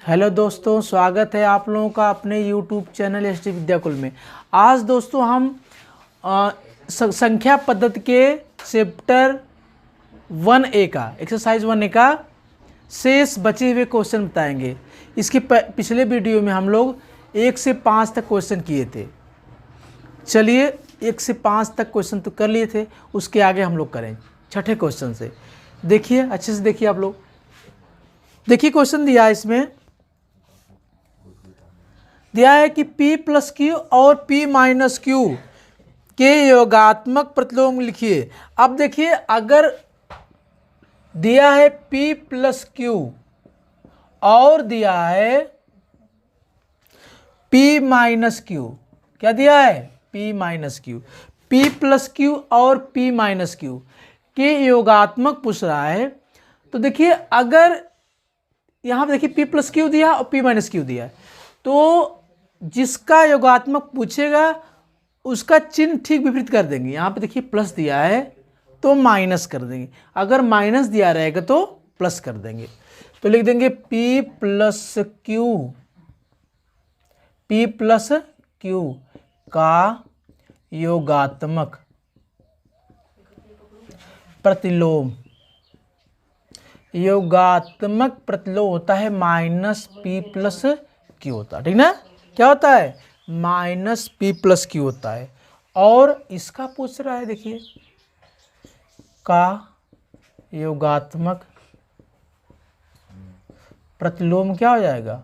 Hello दोस्तों, स्वागत है आप लोगों का अपने YouTube channel S D Vidyakul में। आज दोस्तों हम संख्या पद्धति के चैप्टर 1A का एक्सरसाइज 1A का शेष बचे हुए क्वेश्चन बताएंगे। इसके पिछले वीडियो में हम लोग 1 से 5 तक क्वेश्चन किए थे। चलिए 1 से 5 तक क्वेश्चन तो कर लिए थे, उसके आगे हम लोग करें छठे क्वेश्चन से। देखिए अच्छे से देखिए आप लोग। देखिए क्वेश्चन दिया है, इसमें दिया है कि P प्लस क्यू और P माइनस क्यू के योगात्मक प्रतिलोम लिखिए। अब देखिए अगर दिया है P प्लस क्यू और दिया है P माइनस क्यू, क्या दिया है? P minus Q, P plus Q और P माइनस क्यू के योगात्मक पूछ रहा है। तो देखिए अगर यहाँ पे देखिए P प्लस क्यू दिया और P माइनस क्यू दिया है, तो जिसका योगात्मक पूछेगा उसका चिन्ह ठीक विपरीत कर देंगे। यहाँ पे देखिए प्लस दिया है तो माइनस कर देंगे, अगर माइनस दिया रहेगा तो प्लस कर देंगे। तो लिख देंगे P प्लस क्यू का योगात्मक प्रतिलोम होता है माइनस P प्लस क्यू होता है, ठीक ना? क्या होता है? माइनस P प्लस क्यू होता है। और इसका पूछ रहा है, देखिए का योगात्मक प्रतिलोम क्या हो जाएगा?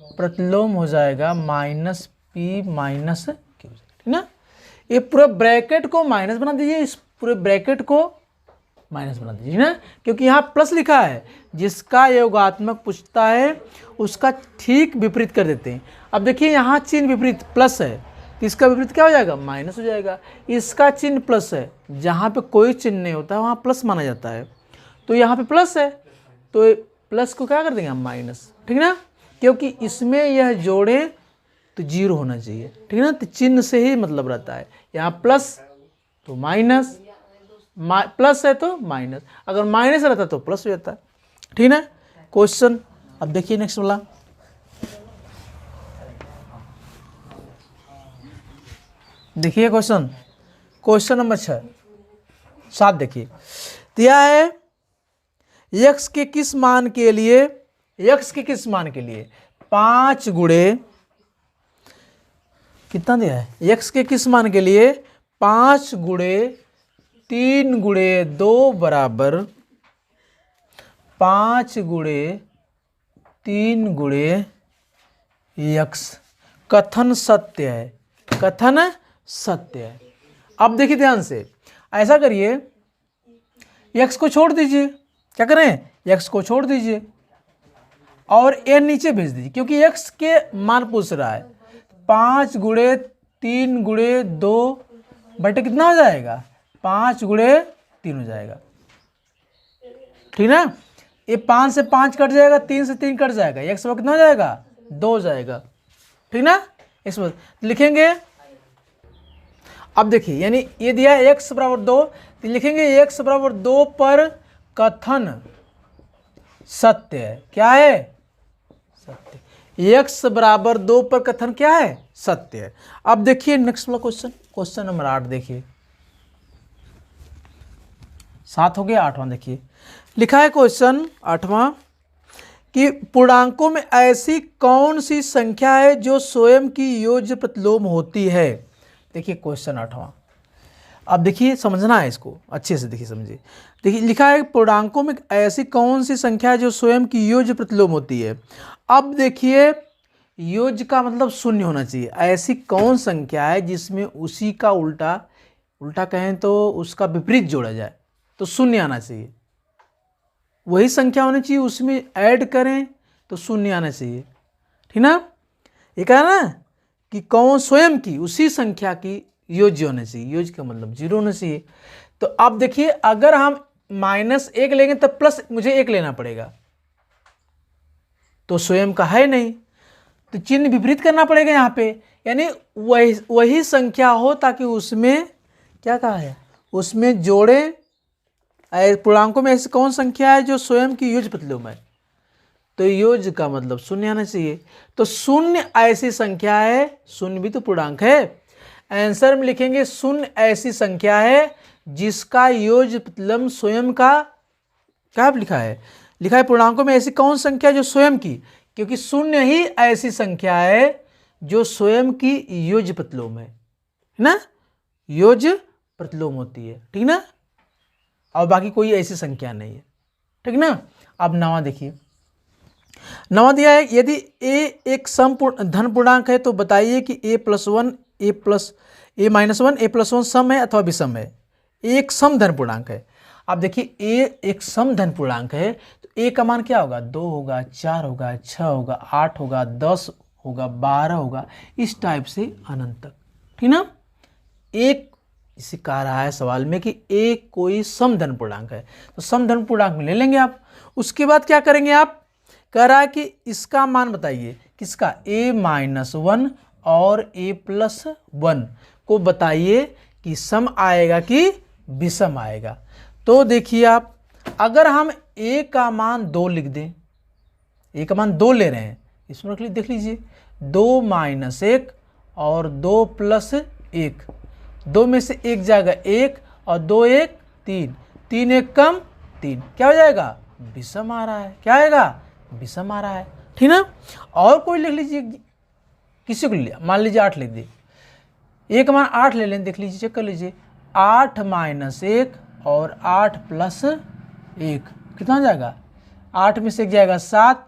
प्रतिलोम हो जाएगा माइनस P माइनस क्यू, ठीक ना? ये पूरे ब्रैकेट को माइनस बना दीजिए, इस पूरे ब्रैकेट को माइनस बना दीजिए ना, क्योंकि यहाँ प्लस लिखा है। जिसका योगात्मक पूछता है उसका ठीक विपरीत कर देते हैं। अब देखिए यहाँ चिन्ह विपरीत प्लस है, तो इसका विपरीत क्या हो जाएगा? माइनस हो जाएगा। इसका चिन्ह प्लस है, जहाँ पे कोई चिन्ह नहीं होता है वहाँ प्लस माना जाता है। तो यहाँ पे प्लस है तो प्लस को क्या कर देंगे हम? माइनस, ठीक ना? क्योंकि इसमें यह जोड़े तो जीरो होना चाहिए, ठीक ना? तो चिन्ह से ही मतलब रहता है। यहाँ प्लस तो माइनस, प्लस है तो माइनस, अगर माइनस रहता तो प्लस हो जाता है, ठीक है? क्वेश्चन अब देखिए नेक्स्ट वाला। देखिए क्वेश्चन नंबर 7 देखिए। दिया है x के किस मान के लिए 5 गुणे, कितना दिया है? x के किस मान के लिए 5 गुणे 3 गुणे 2 बराबर 5 गुणे 3 गुणे x कथन सत्य है, कथन सत्य है। अब देखिए ध्यान से, ऐसा करिए x को छोड़ दीजिए, क्या करें? x को छोड़ दीजिए और a नीचे भेज दीजिए, क्योंकि x के मान पूछ रहा है। 5 गुणे 3 गुणे 2 बटे कितना हो जाएगा? 5 गुणे 3 हो जाएगा, ठीक ना? ये 5 से 5 कट जाएगा, 3 से 3 कट जाएगा, x बराबर कितना हो जाएगा? 2 हो जाएगा, ठीक ना? इस पर लिखेंगे। अब देखिए यानी ये दिया है x बराबर 2, तो लिखेंगे x बराबर 2 पर कथन सत्य है। क्या है? सत्य। x बराबर 2 पर कथन क्या है? सत्य है। अब देखिए नेक्स्ट वाला क्वेश्चन नंबर 8 देखिए। 7 हो गया, 8वां देखिए। लिखा है क्वेश्चन 8वां कि पूर्णांकों में ऐसी कौन सी संख्या है जो स्वयं की योज्य प्रतिलोम होती है। देखिए क्वेश्चन 8वां। अब देखिए समझना है इसको अच्छे से, देखिए समझिए। देखिए लिखा है पूर्णांकों में ऐसी कौन सी संख्या है जो स्वयं की योज्य प्रतिलोम होती है। अब देखिए योज्य का मतलब शून्य होना चाहिए। ऐसी कौन संख्या है जिसमें उसी का उल्टा कहें तो उसका विपरीत जोड़ा जाए, तो शून्य आना चाहिए। वही संख्या होनी चाहिए, उसमें ऐड करें तो शून्य आना चाहिए, ठीक ना? ये कहा ना कि कौन स्वयं की उसी संख्या की योज्य होना चाहिए। योज्य का मतलब 0 होना चाहिए। तो अब देखिए अगर हम -1 लेंगे तब प्लस मुझे 1 लेना पड़ेगा, तो स्वयं का है नहीं, तो चिन्ह विपरीत करना पड़ेगा यहाँ पे। यानी वही संख्या हो ताकि उसमें क्या कहा है? उसमें जोड़े पूर्णांकों में ऐसी कौन संख्या है जो स्वयं की योज्य प्रतिलोम है? तो योज्य का मतलब शून्य आना चाहिए। तो शून्य ऐसी संख्या है, शून्य भी तो पूर्णांक है, आंसर में लिखेंगे शून्य ऐसी संख्या है जिसका योज्य प्रतिलोम स्वयं का, क्या लिखा है, लिखा है पूर्णांकों में ऐसी कौन संख्या जो स्वयं की, क्योंकि शून्य ही ऐसी संख्या है जो स्वयं की योज्य प्रतिलोम है ना, योज्य प्रतिलोम होती है, ठीक ना, और बाकी कोई ऐसी संख्या नहीं है, ठीक ना। अब नवा देखिए, नवा दिया है, यदि a एक सम धन पूर्णांक है तो बताइए कि a+1 a-1 a+1 सम है अथवा विषम है। एक सम धन पूर्णांक है। अब देखिए a एक सम धन पूर्णांक है तो a का मान क्या होगा, 2 होगा, 4 होगा, 6 होगा, 8 होगा, 10 होगा, 12 होगा, इस टाइप से अनंत तक, ठीक ना। एक इसे कहा रहा है सवाल में कि a कोई सम धन पूर्णांक है, तो सम धन पूर्णांक में ले लेंगे आप। उसके बाद क्या करेंगे आप, कह रहा है कि इसका मान बताइए, किसका, a-1 और a+1 को बताइए कि सम आएगा कि विषम आएगा। तो देखिए आप, अगर हम a का मान 2 लिख दें, a का मान 2 ले रहे हैं, इसमें रख लीजिए, देख लीजिए 2 - 1 और 2 + 1, 2 में से 1 जाएगा 1 और 2 1 3, 3 1 कम 3, क्या हो जाएगा, विषम आ रहा है, क्या आएगा, विषम आ रहा है, ठीक ना। और कोई लिख लीजिए, किसी को लिया, मान लीजिए 8 लिख दिए, एक मान 8 ले लें, देख लीजिए, चेक कर लीजिए, 8 - 1 और 8 + 1 कितना जाएगा, 8 में से 1 जाएगा 7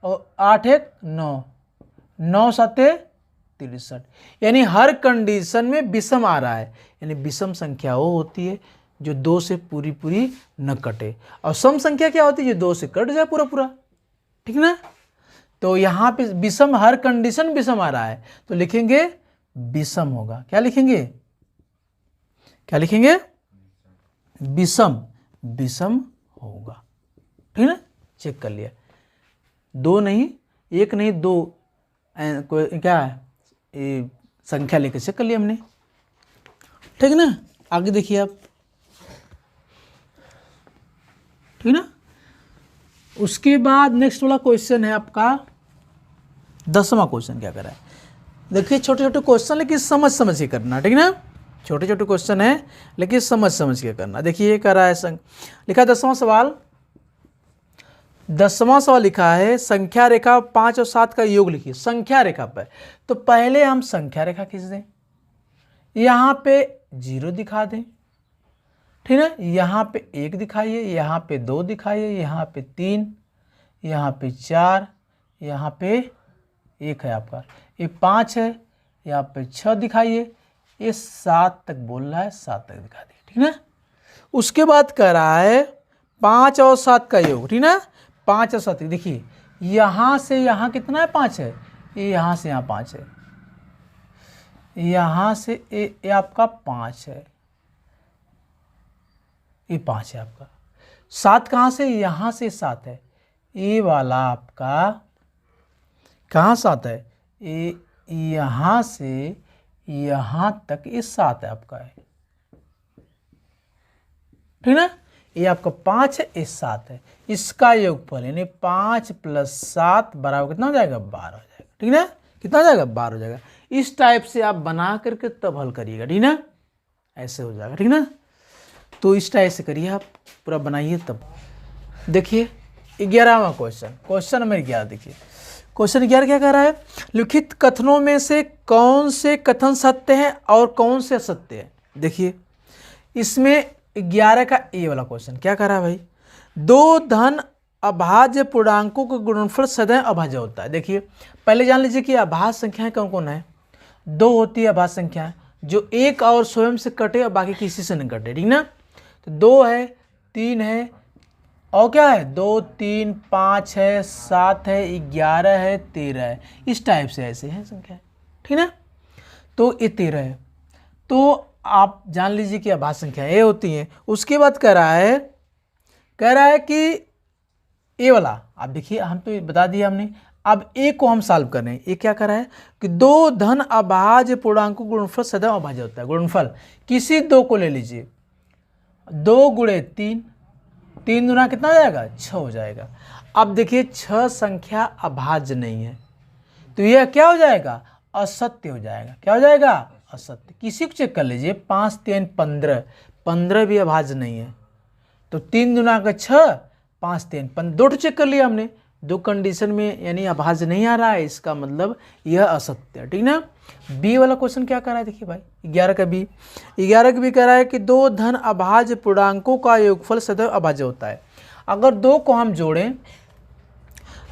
और 8 1 9, 9 7 63, यानी हर कंडीशन में विषम आ रहा है। यानी विषम संख्या वो होती है जो 2 से पूरी पूरी न कटे, और सम संख्या क्या होती है, जो 2 से कट जाए पूरा पूरा, ठीक ना। तो यहाँ पे विषम, हर कंडीशन विषम आ रहा है, तो लिखेंगे विषम होगा, क्या लिखेंगे, क्या लिखेंगे, विषम, विषम होगा, ठीक ना। चेक कर लिया, 2 नहीं, 1 नहीं, 2 कोई क्या है, ये संख्या लेकर चेक कर लिया हमने, ठीक ना। आगे देखिए आप, ठीक ना। उसके बाद नेक्स्ट वाला क्वेश्चन है आपका 10वां क्वेश्चन, क्या करा है, देखिए छोटे छोटे क्वेश्चन लेकिन समझ समझ के करना, ठीक ना, छोटे छोटे क्वेश्चन है लेकिन समझ समझ के करना। देखिए ये कर रहा है लिखा 10वां सवाल, 10वां सवाल लिखा है संख्या रेखा 5 और 7 का योग लिखिए। संख्या रेखा पर, तो पहले हम संख्या रेखा खींच दें, यहाँ पे 0 दिखा दें, ठीक है, यहाँ पे 1 दिखाइए, यहाँ पे 2 दिखाइए, यहाँ पे 3, यहाँ पे 4, यहाँ पे 1 है आपका, ये 5 है, यहाँ पे 6 दिखाइए, ये 7 तक बोल रहा है, 7 तक दिखा दिए, ठीक ना। उसके बाद कह रहा है 5 और 7 का योग, ठीक ना, 5 और 7, देखिए यहाँ से यहाँ कितना है, 5 है, ये यहाँ से यहाँ 5 है, यहाँ से ये आपका 5 है, ये 5 है आपका, 7 कहाँ से, यहाँ से 7 है, ये वाला आपका कहाँ 7 है, ये यहाँ से यहाँ तक ये 7 है आपका है, ठीक ना। ये आपका 5 है, ये 7 है, इसका योगफल यानी 5 + 7 बराबर कितना हो जाएगा, 12 हो जाएगा, ठीक ना, कितना हो जाएगा, 12 हो जाएगा। इस टाइप से आप बना करके तब हल करिएगा, ठीक ना, ऐसे हो जाएगा, ठीक ना। तो इस टाइप से करिए आप, पूरा बनाइए तब। देखिए 11वां क्वेश्चन, क्वेश्चन नंबर 11, देखिए क्वेश्चन 11 क्या कह रहा है, लिखित कथनों में से कौन से कथन सत्य हैं और कौन से असत्य हैं। देखिए इसमें 11 का ए वाला क्वेश्चन क्या कह रहा है भाई, 2 धन अभाज्य पूर्णांकों का गुणनफल सदैव अभाज्य होता है। देखिए पहले जान लीजिए कि अभाज्य संख्याएं कौन कौन है, 2 होती है अभाज्य संख्याएं जो एक और स्वयं से कटे और बाकी किसी से नहीं कटे, ठीक ना। तो 2 है, 3 है, और क्या है, 2 3 5 है, 7 है, 11 है, 13 है, इस टाइप से ऐसे हैं संख्या, ठीक ना। तो ये 13 है, तो आप जान लीजिए कि अभाज्य संख्याएं ये होती हैं। उसके बाद कह रहा है कि ए वाला, आप देखिए हम तो बता दिया हमने, अब ए को हम सॉल्व कर रहे हैं। ये क्या कर रहा है कि 2 धन अभाज्य पूर्णांकों का गुणनफल सदैव अभाज्य होता है। गुणनफल किसी 2 को ले लीजिए, 2 × 3, 3 दूना कितना हो जाएगा, 6 हो जाएगा। अब देखिए 6 संख्या अभाज्य नहीं है, तो यह क्या हो जाएगा, असत्य हो जाएगा। क्या हो जाएगा, असत्य। किसी को चेक कर लीजिए, 5 3 15, 15 भी अभाज्य नहीं है। तो 3 दूना का 6, 5 3 15, दो चेक कर लिया हमने, दो कंडीशन में यानी अभाज्य नहीं आ रहा है, इसका मतलब यह असत्य है। ठीक ना। बी वाला क्वेश्चन क्या कर रहा है, देखिए भाई 11 का बी, 11 का बी कह रहा है कि दो धन अभाज्य पूर्णांकों का योगफल सदैव अभाज्य होता है। अगर दो को हम जोड़ें,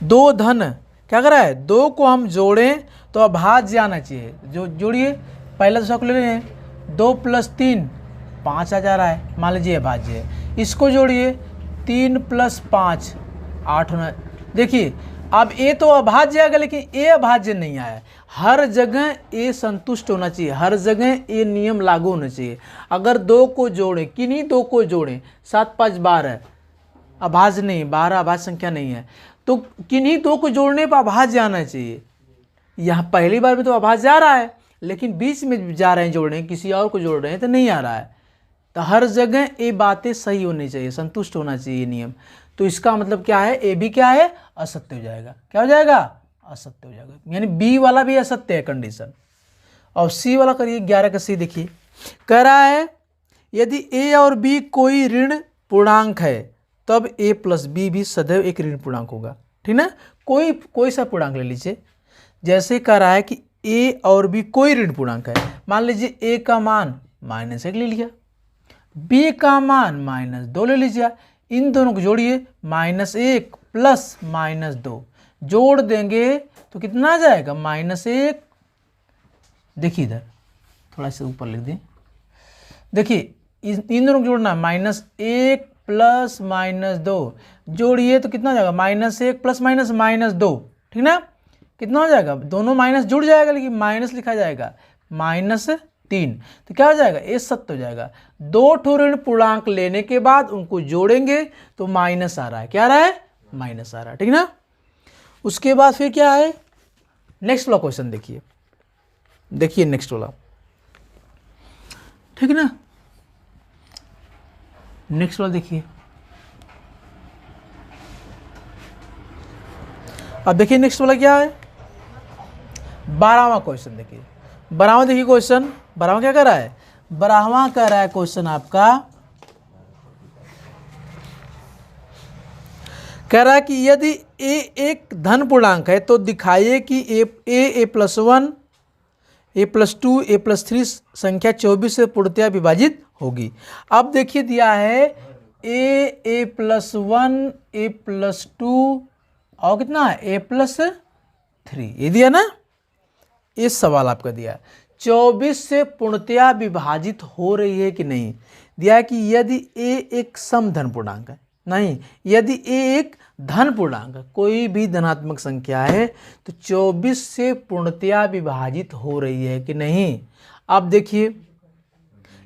दो धन क्या कर रहा है, दो को हम जोड़ें तो अभाज्य आना चाहिए। जो जोड़िए, पहला दूसरा को ले रहे हैं, 2 + 3 5 आ जा रहा है, मान लीजिए अभाज्य है। इसको जोड़िए, 3 + 5 8 होना। देखिए अब ए तो अभाज्य आएगा, लेकिन ए अभाज्य नहीं आया। हर जगह ए संतुष्ट होना चाहिए, हर जगह ए नियम लागू होना चाहिए। अगर दो को जोड़ें, किन्हीं दो को जोड़ें, 7 5 12 अभाज्य नहीं, 12 अभाज्य संख्या नहीं है, तो किन्हीं दो को जोड़ने पर अभाज्य आना चाहिए। यहाँ पहली बार में तो अभाज्य आ रहा है, लेकिन बीच में जा रहे हैं जोड़ने, किसी और को जोड़ रहे हैं तो नहीं आ रहा है। तो हर जगह ये बातें सही होनी चाहिए, संतुष्ट होना चाहिए नियम। तो इसका मतलब क्या है, ए भी क्या है, असत्य हो जाएगा। क्या हो जाएगा, असत्य हो जाएगा, यानी बी वाला भी असत्य है कंडीशन। और सी वाला करिए, 11 का सी देखिए, कह रहा है यदि ए और बी कोई ऋण पूर्णांक है तब a + b भी सदैव एक ऋण पूर्णांक होगा। ठीक ना। कोई सा पूर्णांक ले लीजिए, जैसे कह रहा है कि a और b कोई ऋण पूर्णांक है। मान लीजिए a का मान -1 ले लिया, b का मान -2 ले लीजिए, इन दोनों को जोड़िए, -1 + -2 जोड़ देंगे तो कितना आ जाएगा, -1। देखिए इधर थोड़ा सा ऊपर लिख दें, देखिए इन दोनों को जोड़ना, -1 + -2 जोड़िए तो कितना हो जाएगा, -1 + -2। ठीक ना। कितना हो जाएगा, दोनों माइनस जुड़ जाएगा, लेकिन माइनस लिखा जाएगा, -3। तो क्या हो जाएगा, ये सत्य हो जाएगा। दो ठो ऋण पूर्णांक लेने के बाद उनको जोड़ेंगे तो माइनस आ रहा है। क्या आ रहा है, माइनस आ रहा है। ठीक ना। उसके बाद फिर क्या है, नेक्स्ट वाला क्वेश्चन देखिए, देखिए नेक्स्ट वाला। ठीक है ना। नेक्स्ट वाला देखिए, अब देखिए नेक्स्ट वाला क्या है, 12वां क्वेश्चन देखिए। 12वां देखिए क्वेश्चन, 12वां क्या कर रहा है, 12वां कह रहा है क्वेश्चन आपका, कह रहा है कि यदि a एक धन पूर्णांक है तो दिखाइए कि a +1 a +2 a +3 संख्या 24 से पूर्णतया विभाजित होगी। अब देखिए दिया है a +1 a +2 और कितना है, a +3, ये दिया ना। ये सवाल आपका दिया है 24 से पूर्णतया विभाजित हो रही है कि नहीं। दिया है कि यदि a एक समधन पूर्णांक है, नहीं, यदि a एक धन पूर्णांक है, कोई भी धनात्मक संख्या है, तो 24 से पूर्णतया विभाजित हो रही है कि नहीं। अब देखिए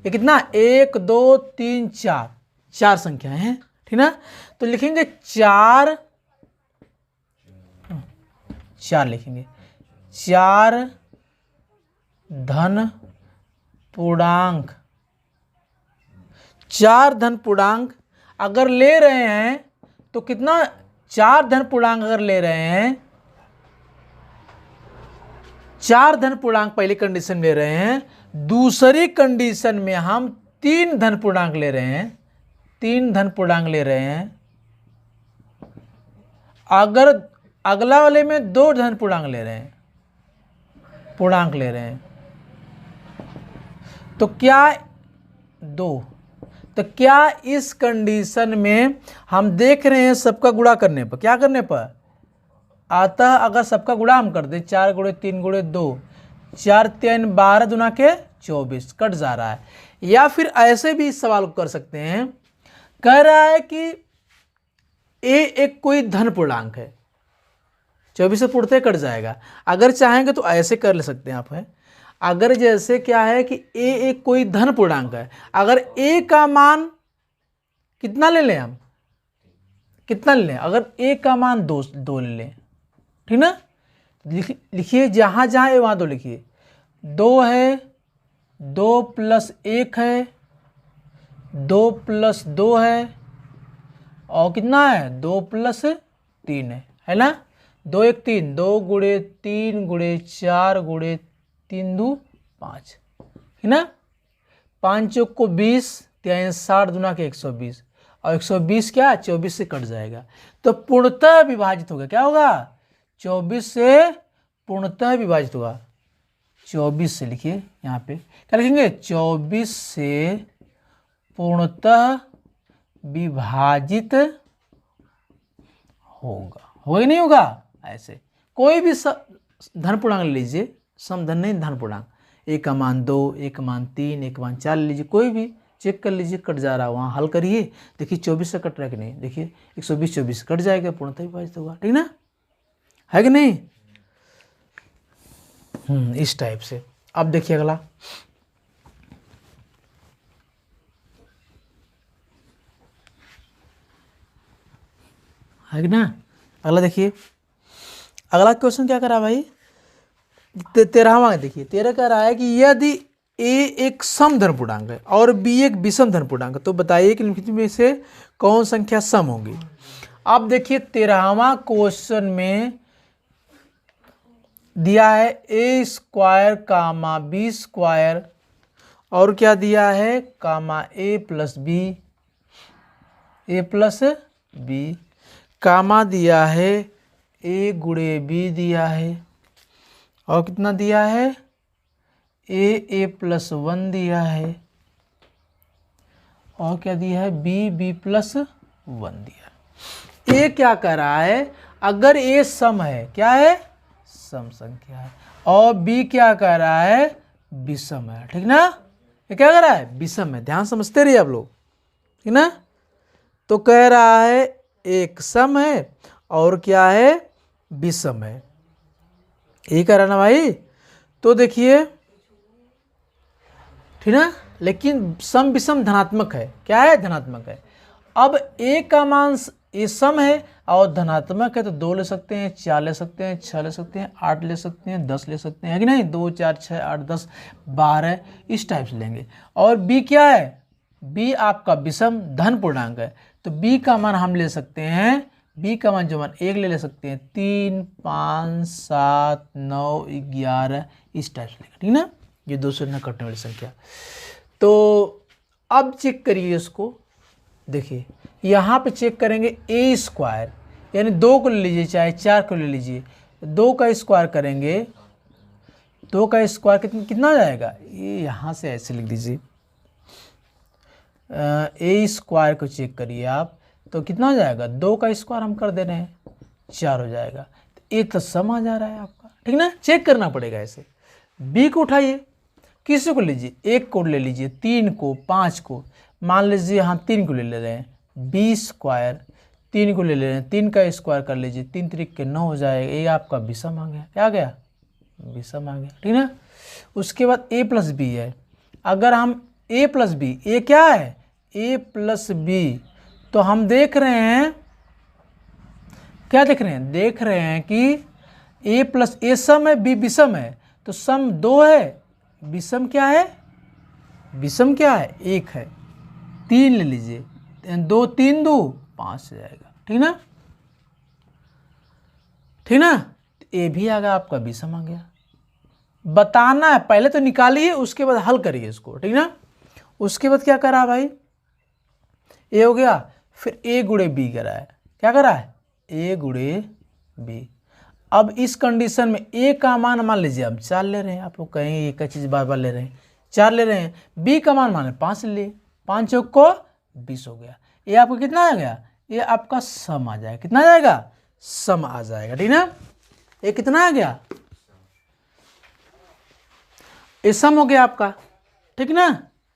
ये कितना, 1 2 3 4, 4 संख्याएं हैं। ठीक ना। तो लिखेंगे 4 लिखेंगे, 4 धन पूर्णांक, 4 धन पूर्णांक अगर ले रहे हैं तो कितना, 4 धन पूर्णांक अगर ले रहे हैं, 4 धन पूर्णांक पहली कंडीशन ले रहे हैं, दूसरी कंडीशन में हम 3 धन पूर्णांक ले रहे हैं, 3 धन पूर्णांक ले रहे हैं। अगर अगला वाले में 2 धन पूर्णांक ले रहे हैं, तो क्या 2, तो क्या इस कंडीशन में हम देख रहे हैं सबका गुणा करने पर, क्या करने पर, अतः अगर सबका गुणा हम कर दें, 4 × 3 × 2, 4 3 12 दूना के 24 कट जा रहा है। या फिर ऐसे भी इस सवाल को कर सकते हैं, कह रहा है कि a एक कोई धन पूर्णांक है, 24 से पूर्णतः कट जाएगा। अगर चाहेंगे तो ऐसे कर ले सकते हैं आप, है अगर जैसे क्या है कि a एक कोई धन पूर्णांक है, अगर a का मान कितना ले लें हम, कितना ले लें, अगर a का मान 2 ले लें। ठीक ना। लिखिए जहाँ जहाँ है वहाँ 2 लिखिए, 2 है, 2 + 1 है, 2 + 2 है, और कितना है, 2 + 3 है ना, 2 1 3, 2 गुणे 3 गुणे 4 गुणे 3 2 5 है ना, 5 चौक को 20, 60 दुना के 120, और 120 क्या 24 से कट जाएगा, तो पूर्णतः विभाजित होगा, क्या होगा 24 से पूर्णतः विभाजित होगा, 24 से लिखिए यहाँ पे क्या लिखेंगे, 24 से पूर्णतः विभाजित होगा, होगा कि नहीं होगा। ऐसे कोई भी धन पूर्णांक ले लीजिए, समधन नहीं धन पूर्णांक, 1 का मान 2, 1 का मान 3, 1 का मान 4 ले लीजिए, कोई भी चेक कर लीजिए, कट जा रहा है वहाँ हल करिए, देखिए 24 से कट रहा है कि नहीं, देखिए 120 24 से कट जाएगा, पूर्णतः विभाजित होगा, ठीक ना, है कि नहीं। इस टाइप से। अब देखिए अगला, है कि ना, अगला देखिए, अगला क्वेश्चन क्या करा भाई, 13वां देखिए, 13 कह रहा है कि यदि a एक सम धन पूर्णांक है और b एक विषम धन पूर्णांक है, तो बताइए कि निम्नलिखित में से कौन संख्या सम होगी। अब देखिए 13वां क्वेश्चन में दिया है a square comma b square, और क्या दिया है comma a plus b, comma दिया है a गुणे b दिया है, और कितना दिया है a प्लस 1 दिया है, और क्या दिया है b प्लस 1 दिया है। a क्या कर रहा है, अगर a सम है, क्या है सम संख्या है, और b क्या कर रहा है विषम है, ठीक ना, ये क्या कर रहा है विषम है, ध्यान समझते रहिए आप लोग, ठीक ना। तो कह रहा है एक सम है और क्या है विषम है, ये कह रहा ना भाई। तो देखिए ठीक ना, लेकिन सम विषम धनात्मक है, क्या है धनात्मक है। अब a का मान ये सम है और धनात्मक है, तो 2 ले सकते हैं, 4 ले सकते हैं, 6 ले सकते हैं, 8 ले सकते हैं, 10 ले सकते हैं, है कि नहीं, 2 4 6 8 10 12 इस टाइप से लेंगे। और b क्या है, b आपका विषम धन पूर्णांक है, तो b का मान हम ले सकते हैं, b का मान जो मान 1 ले सकते हैं, 3 5 7 9 11 इस टाइप से लेंगे, ठीक ना, ये 2 से न कटने वाली संख्या। तो अब चेक करिए इसको, देखिए यहाँ पे चेक करेंगे a स्क्वायर, यानी 2 को ले लीजिए चाहे 4 को ले लीजिए, 2 का स्क्वायर करेंगे, 2 का स्क्वायर कितना हो जाएगा, ये यहाँ से ऐसे लिख दीजिए, a स्क्वायर को चेक करिए आप, तो कितना हो जाएगा, 2 का स्क्वायर हम कर दे रहे हैं 4 हो जाएगा, तो ये तो सम आ जा रहा है आपका, ठीक ना, चेक करना पड़ेगा ऐसे। b को उठाइए, किसी को लीजिए, 1 को ले लीजिए, 3 को 5 को, मान लीजिए हम 3 को ले रहे हैं, b स्क्वायर 3 को ले रहे हैं, 3 का स्क्वायर कर लीजिए, 3 3 के 9 हो जाएगा, ये आपका विषम आ गया, क्या आ गया विषम आ गया, ठीक ना। उसके बाद a प्लस बी है, अगर हम a प्लस बी, ए क्या है a प्लस बी, तो हम देख रहे हैं, क्या देख रहे हैं, देख रहे हैं कि a प्लस ए सम है, b विषम है, तो सम 2 है, विषम क्या है, विषम क्या है 1 है, 3 ले लीजिए, 2 3 2 5 हो जाएगा, ठीक ना, ठीक ना, ये भी आ गया आपका विषम आ गया। बताना है, पहले तो निकालिए उसके बाद हल करिए इसको, ठीक ना। उसके बाद क्या करा भाई, ए हो गया, फिर a गुणे बी करा है, क्या करा है a गुणे बी। अब इस कंडीशन में a का मान मान लीजिए हम 4 ले रहे हैं, आप लोग कहेंगे एक चीज़ बार बार ले रहे हैं, 4 ले रहे हैं, b का मान माने 5 ले लिए, 5 चौक को 20 हो गया, ये आपका कितना आ गया, ये आपका सम आ जाएगा, कितना आ जाएगा सम आ जाएगा, ठीक ना, ये कितना आ गया, ये सम हो गया आपका, ठीक ना,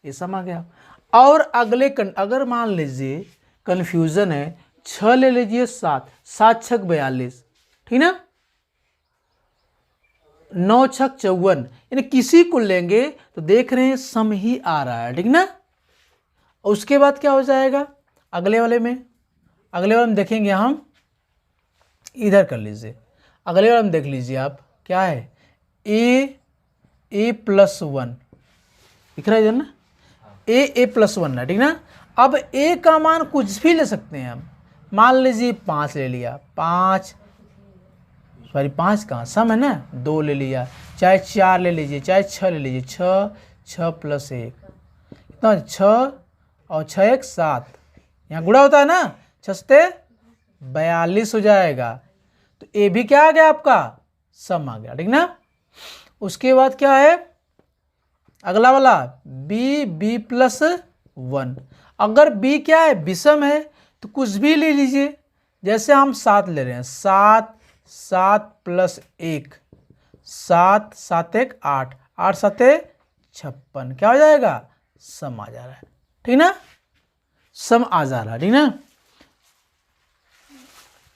ये सम आ गया। और अगले अगर मान लीजिए कन्फ्यूजन है, 6 ले लीजिए 7 7 छक 42, ठीक ना, 9 छक 54, यानी किसी को लेंगे तो देख रहे हैं सम ही आ रहा है, ठीक ना। उसके बाद क्या हो जाएगा अगले वाले में, अगले वाले में देखेंगे हम, इधर कर लीजिए, अगले वाले में देख लीजिए आप, क्या है a प्लस 1 दिख रहा है इधर ना, a प्लस 1 है, ठीक ना। अब a का मान कुछ भी ले सकते हैं हम, मान लीजिए 5 ले लिया, 5 सॉरी 5 कहाँ, सम है ना, 2 ले लिया, चाहे 4 ले लीजिए, चाहे 6 ले लीजिए, 6 6 प्लस 1 कितना, 6 और 6 1 7, यहाँ गुणा होता है ना, 6 से 42 हो जाएगा। तो ए भी क्या आ गया आपका, सम आ गया, ठीक ना। उसके बाद क्या है अगला वाला, b प्लस 1। अगर b क्या है, विषम है, तो कुछ भी ले लीजिए, जैसे हम 7 ले रहे हैं, 7 7 प्लस 1, 7 7 1 8, 8 7 56, क्या हो जाएगा, सम आ जा रहा है, ठीक ना, सम आ जा रहा है, ठीक ना।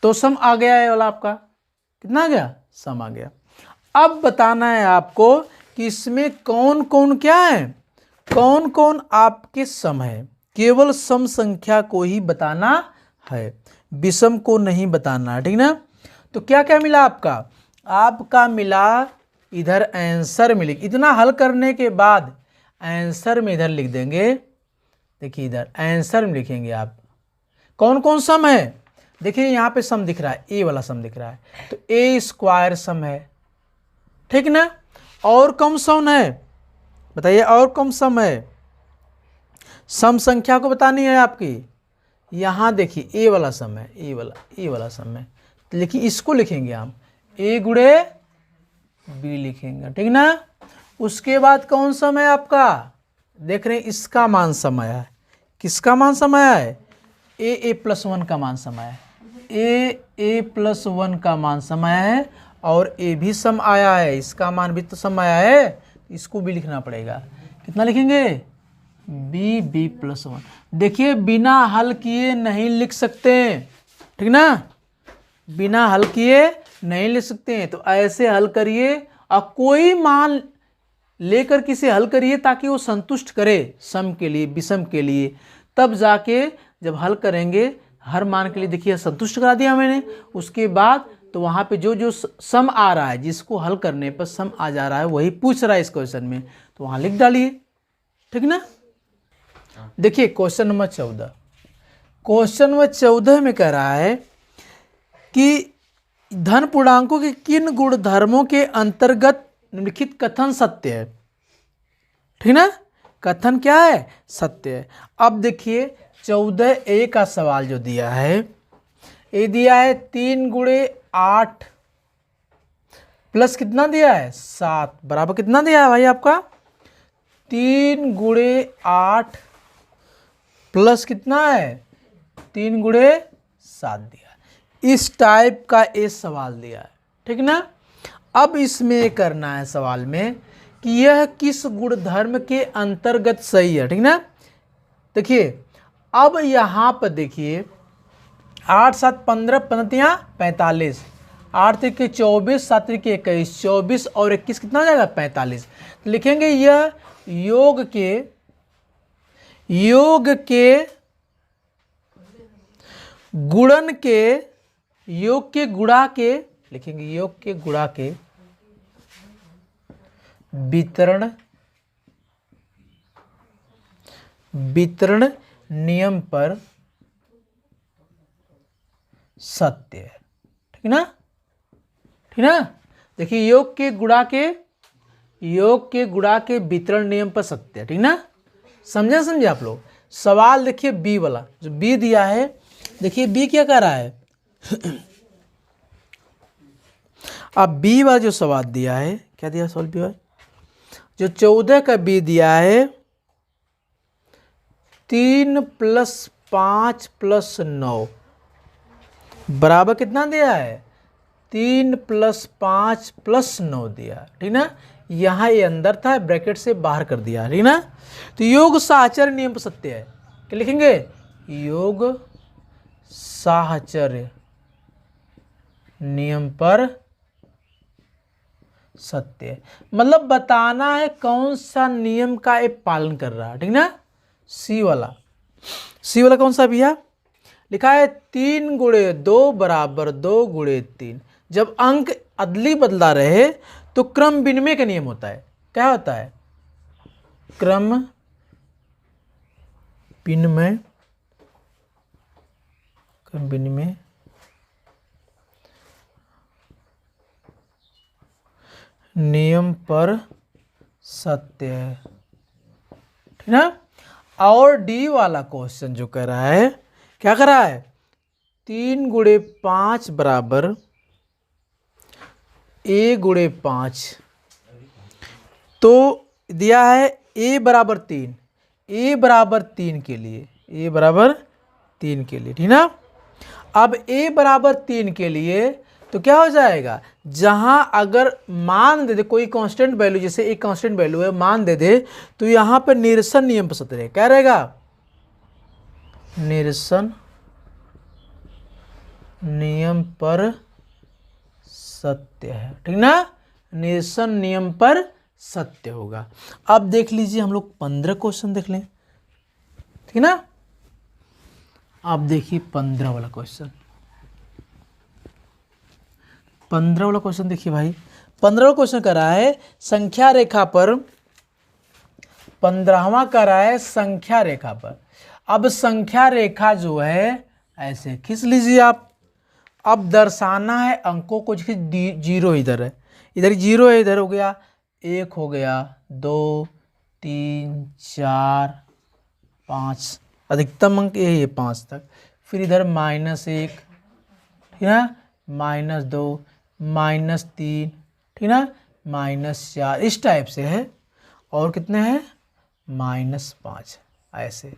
तो सम आ गया है वाला आपका, कितना आ गया, सम आ गया। अब बताना है आपको कि इसमें कौन कौन क्या है, कौन कौन आपके सम है। केवल सम संख्या को ही बताना है, विषम को नहीं बताना है, ठीक ना। तो क्या क्या मिला आपका, आपका मिला इधर आंसर में लिख, इतना हल करने के बाद आंसर में इधर लिख देंगे, देखिए इधर आंसर में लिखेंगे आप कौन कौन सम है। देखिए यहाँ पे सम दिख रहा है, ए वाला सम दिख रहा है, तो ए स्क्वायर सम है, ठीक ना। और कम सम है, बताइए और कम सम है, सम संख्या को बतानी है आपकी। यहाँ देखिए ए वाला सम है, ए वाला सम है, तो लिखिए इसको लिखेंगे हम ए गुणे बी लिखेंगे, ठीक ना। उसके बाद कौन सम है आपका, देख रहे हैं इसका मान सम आया है, किसका मान सम आया है, ए प्लस 1 का मान सम आया है, ए प्लस 1 का मान सम आया है, और ए भी सम आया है, इसका मान भी तो सम आया है, इसको भी लिखना पड़ेगा, कितना लिखेंगे, बी प्लस 1। देखिए बिना हल किए नहीं लिख सकते, ठीक ना, बिना हल किए नहीं लिख सकते हैं। तो ऐसे हल करिए और कोई मान लेकर किसे हल करिए ताकि वो संतुष्ट करे सम के लिए विषम के लिए, तब जाके जब हल करेंगे हर मान के लिए, देखिए संतुष्ट करा दिया मैंने, उसके बाद तो वहाँ पे जो जो सम आ रहा है, जिसको हल करने पर सम आ जा रहा है वही पूछ रहा है इस क्वेश्चन में, तो वहाँ लिख डालिए, ठीक ना। देखिए क्वेश्चन नंबर 14, क्वेश्चन नंबर 14 में कह रहा है कि धन पूर्णांकों के किन गुण धर्मों के अंतर्गत निम्नलिखित कथन सत्य है, ठीक ना, कथन क्या है, सत्य है। अब देखिए 14A का सवाल जो दिया है, ये दिया है 3 गुणे 8 प्लस कितना दिया है 7 बराबर कितना दिया है भाई आपका, 3 गुणे 8 प्लस कितना है 3 गुणे 7 दिया है। इस टाइप का ये सवाल दिया है, ठीक ना। अब इसमें करना है सवाल में कि यह किस गुण धर्म के अंतर्गत सही है, ठीक ना। देखिए अब यहाँ पर देखिए 8 7 15 15 45, 8 3 24 7 3 21, 24 और 21 कितना हो जाएगा 45। तो लिखेंगे यह योग के गुणन के, योग के गुणा के, लिखेंगे योग के गुणा के वितरण नियम पर सत्य है, ठीक ना, ठीक ना। देखिए योग के गुणा के वितरण नियम पर सत्य है, ठीक ना। समझे आप लोग। सवाल देखिए बी वाला जो बी दिया है, देखिए बी क्या कह रहा है अब बी वाला जो सवाल दिया है, क्या दिया सवाल बी वाला, जो 14 का बी दिया है 3 + 5 + 9 बराबर कितना दिया है 3 + 5 + 9 दिया, ठीक ना। यहाँ ये अंदर था, ब्रैकेट से बाहर कर दिया, ठीक ना। तो योग साहचर्य नियम पर सत्य है, क्या लिखेंगे योग साहचर्य नियम पर सत्य है, मतलब बताना है कौन सा नियम का ये पालन कर रहा है, ठीक ना। सी वाला कौन सा भैया, लिखा है 3 गुणे 2 बराबर 2 गुणे 3। जब अंक अदली बदला रहे तो क्रम विनिमय का नियम होता है, क्या होता है क्रम विनिमय विनिमय नियम पर सत्य है, ठीक ना। और डी वाला क्वेश्चन जो कह रहा है, क्या कह रहा है, 3 गुणे 5 बराबर a गुणे 5। तो दिया है a बराबर 3, a बराबर 3 के लिए, a बराबर 3 के लिए, ठीक ना। अब a बराबर 3 के लिए तो क्या हो जाएगा, जहां अगर मान दे दे कोई कांस्टेंट वैल्यू, जैसे एक कांस्टेंट वैल्यू है, मान दे दे, तो यहां पर निरसन नियम पर सत्य रहेगा। क्या रहेगा, निरसन नियम पर सत्य है, ठीक ना। निरसन नियम पर सत्य होगा। अब देख लीजिए, हम लोग 15 क्वेश्चन देख लें, ठीक ना। आप देखिए 15 वाला क्वेश्चन, 15 वाला क्वेश्चन देखिए भाई। 15 वाला क्वेश्चन कर रहा है संख्या रेखा पर, 15वां कर रहा है संख्या रेखा पर। अब संख्या रेखा जो है ऐसे खींच लीजिए आप। अब दर्शाना है अंकों को, जैसे 0 इधर है, इधर 0 है, इधर हो गया 1, हो गया 2, 3, 4, 5, अधिकतम अंक यही है 5 तक। फिर इधर -1, ठीक है, -2, -3, ठीक ना, -4, इस टाइप से है। और कितने हैं, -5, ऐसे,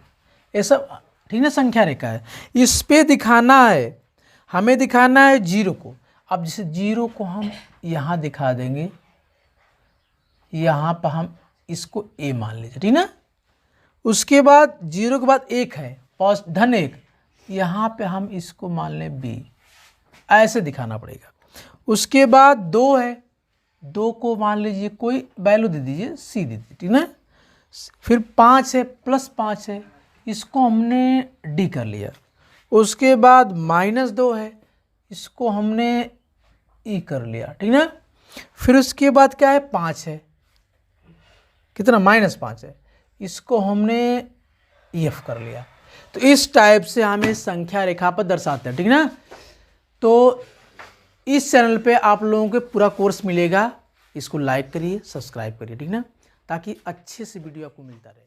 ये सब, ठीक ना, संख्या रेखा है। इस पे दिखाना है, हमें दिखाना है 0 को। अब जैसे 0 को हम यहाँ दिखा देंगे, यहाँ पर हम इसको a मान लीजिए, ठीक ना। उसके बाद 0 के बाद 1 है, -1, यहाँ पे हम इसको मान लें b, ऐसे दिखाना पड़ेगा। उसके बाद 2 है, 2 को मान लीजिए कोई वैल्यू दे दीजिए, c दे दीजिए, ठीक ना। फिर 5 है, +5 है, इसको हमने d कर लिया। उसके बाद -2 है, इसको हमने e कर लिया, ठीक ना। फिर उसके बाद क्या है, 5 है, कितना, -5 है, इसको हमने EF कर लिया। तो इस टाइप से हमें संख्या रेखा पर दर्शाते हैं, ठीक ना। तो इस चैनल पे आप लोगों को पूरा कोर्स मिलेगा, इसको लाइक करिए, सब्सक्राइब करिए, ठीक ना, ताकि अच्छे से वीडियो आपको मिलता रहे।